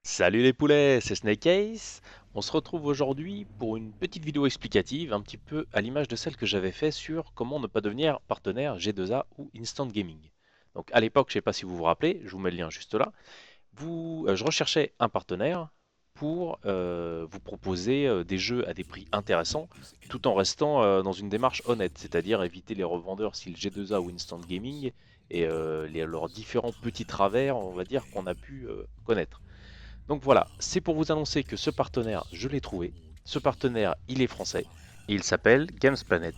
Salut les poulets, c'est Snake Ace. On se retrouve aujourd'hui pour une petite vidéo explicative, un petit peu à l'image de celle que j'avais fait sur comment ne pas devenir partenaire G2A ou Instant Gaming. Donc à l'époque, je ne sais pas si vous vous rappelez, je vous mets le lien juste là. Je recherchais un partenaire pour vous proposer des jeux à des prix intéressants, tout en restant dans une démarche honnête, c'est-à-dire éviter les revendeurs style G2A ou Instant Gaming et leurs différents petits travers, on va dire, qu'on a pu connaître. Donc voilà, c'est pour vous annoncer que ce partenaire, je l'ai trouvé. Ce partenaire, il est français et il s'appelle Games Planet.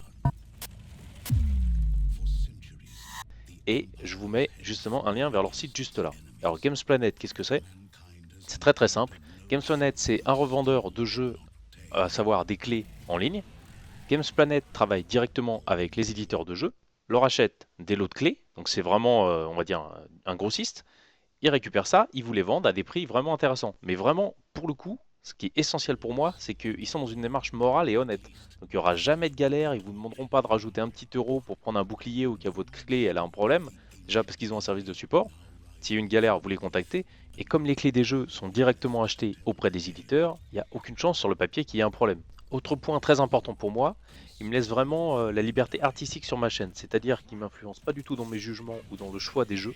Et je vous mets justement un lien vers leur site juste là. Alors Games Planet, qu'est-ce que c'est? C'est très très simple. Games Planet, c'est un revendeur de jeux, à savoir des clés en ligne. Games Planet travaille directement avec les éditeurs de jeux, leur achète des lots de clés, donc c'est vraiment, on va dire, un grossiste. Ils récupèrent ça, ils vous les vendent à des prix vraiment intéressants. Mais vraiment, pour le coup, ce qui est essentiel pour moi, c'est qu'ils sont dans une démarche morale et honnête. Donc il n'y aura jamais de galère, ils ne vous demanderont pas de rajouter un petit euro pour prendre un bouclier ou qu'à votre clé elle a un problème. Déjà parce qu'ils ont un service de support. S'il y a une galère, vous les contactez. Et comme les clés des jeux sont directement achetées auprès des éditeurs, il n'y a aucune chance sur le papier qu'il y ait un problème. Autre point très important pour moi, il me laisse vraiment la liberté artistique sur ma chaîne. C'est-à-dire qu'il ne m'influence pas du tout dans mes jugements ou dans le choix des jeux.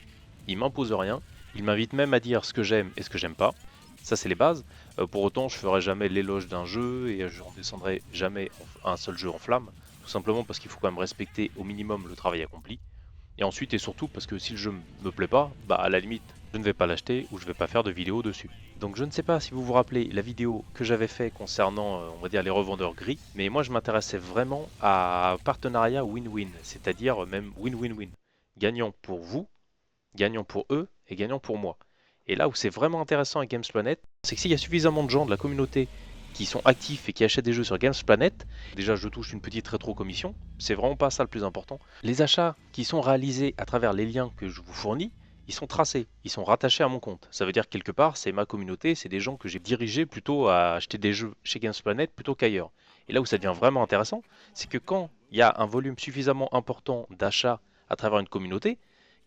Il m'impose rien. Il m'invite même à dire ce que j'aime et ce que j'aime pas. Ça, c'est les bases. Pour autant, je ferai jamais l'éloge d'un jeu et je ne descendrai jamais un seul jeu en flamme. Tout simplement parce qu'il faut quand même respecter au minimum le travail accompli. Et ensuite et surtout parce que si le jeu me plaît pas, bah à la limite, je ne vais pas l'acheter ou je vais pas faire de vidéo dessus. Donc je ne sais pas si vous vous rappelez la vidéo que j'avais fait concernant, on va dire, les revendeurs gris, mais moi je m'intéressais vraiment à un partenariat win-win, c'est-à-dire même win-win-win. Gagnant pour vous, gagnant pour eux et gagnant pour moi. Et là où c'est vraiment intéressant avec Games Planet, c'est que s'il y a suffisamment de gens de la communauté qui sont actifs et qui achètent des jeux sur Games Planet, déjà je touche une petite rétro-commission, c'est vraiment pas ça le plus important. Les achats qui sont réalisés à travers les liens que je vous fournis, ils sont tracés, ils sont rattachés à mon compte. Ça veut dire que quelque part, c'est ma communauté, c'est des gens que j'ai dirigés plutôt à acheter des jeux chez Games Planet plutôt qu'ailleurs. Et là où ça devient vraiment intéressant, c'est que quand il y a un volume suffisamment important d'achats à travers une communauté,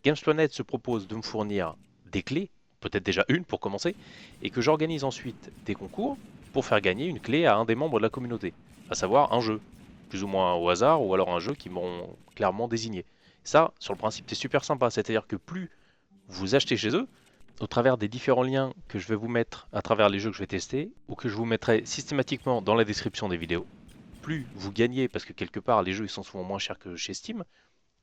Games Planet se propose de me fournir des clés, peut-être déjà une pour commencer, et que j'organise ensuite des concours pour faire gagner une clé à un des membres de la communauté, à savoir un jeu, plus ou moins au hasard, ou alors un jeu qui m'ont clairement désigné. Ça, sur le principe, c'est super sympa, c'est-à-dire que plus vous achetez chez eux, au travers des différents liens que je vais vous mettre à travers les jeux que je vais tester, ou que je vous mettrai systématiquement dans la description des vidéos, plus vous gagnez, parce que quelque part les jeux ils sont souvent moins chers que chez Steam,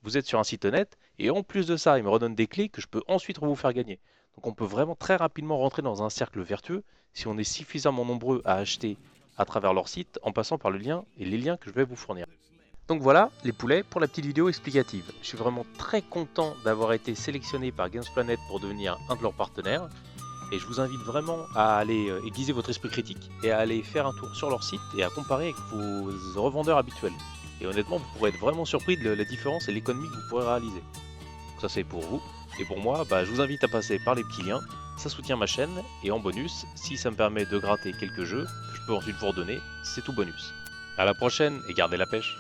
vous êtes sur un site honnête, et en plus de ça, il me redonne des clés que je peux ensuite vous faire gagner. Donc on peut vraiment très rapidement rentrer dans un cercle vertueux si on est suffisamment nombreux à acheter à travers leur site en passant par le lien et les liens que je vais vous fournir. Donc voilà les poulets pour la petite vidéo explicative. Je suis vraiment très content d'avoir été sélectionné par Games Planet pour devenir un de leurs partenaires. Et je vous invite vraiment à aller aiguiser votre esprit critique et à aller faire un tour sur leur site et à comparer avec vos revendeurs habituels. Et honnêtement, vous pourrez être vraiment surpris de la différence et l'économie que vous pourrez réaliser. Donc ça c'est pour vous. Et pour moi, je vous invite à passer par les petits liens. Ça soutient ma chaîne. Et en bonus, si ça me permet de gratter quelques jeux que je peux ensuite vous redonner, c'est tout bonus. A la prochaine et gardez la pêche.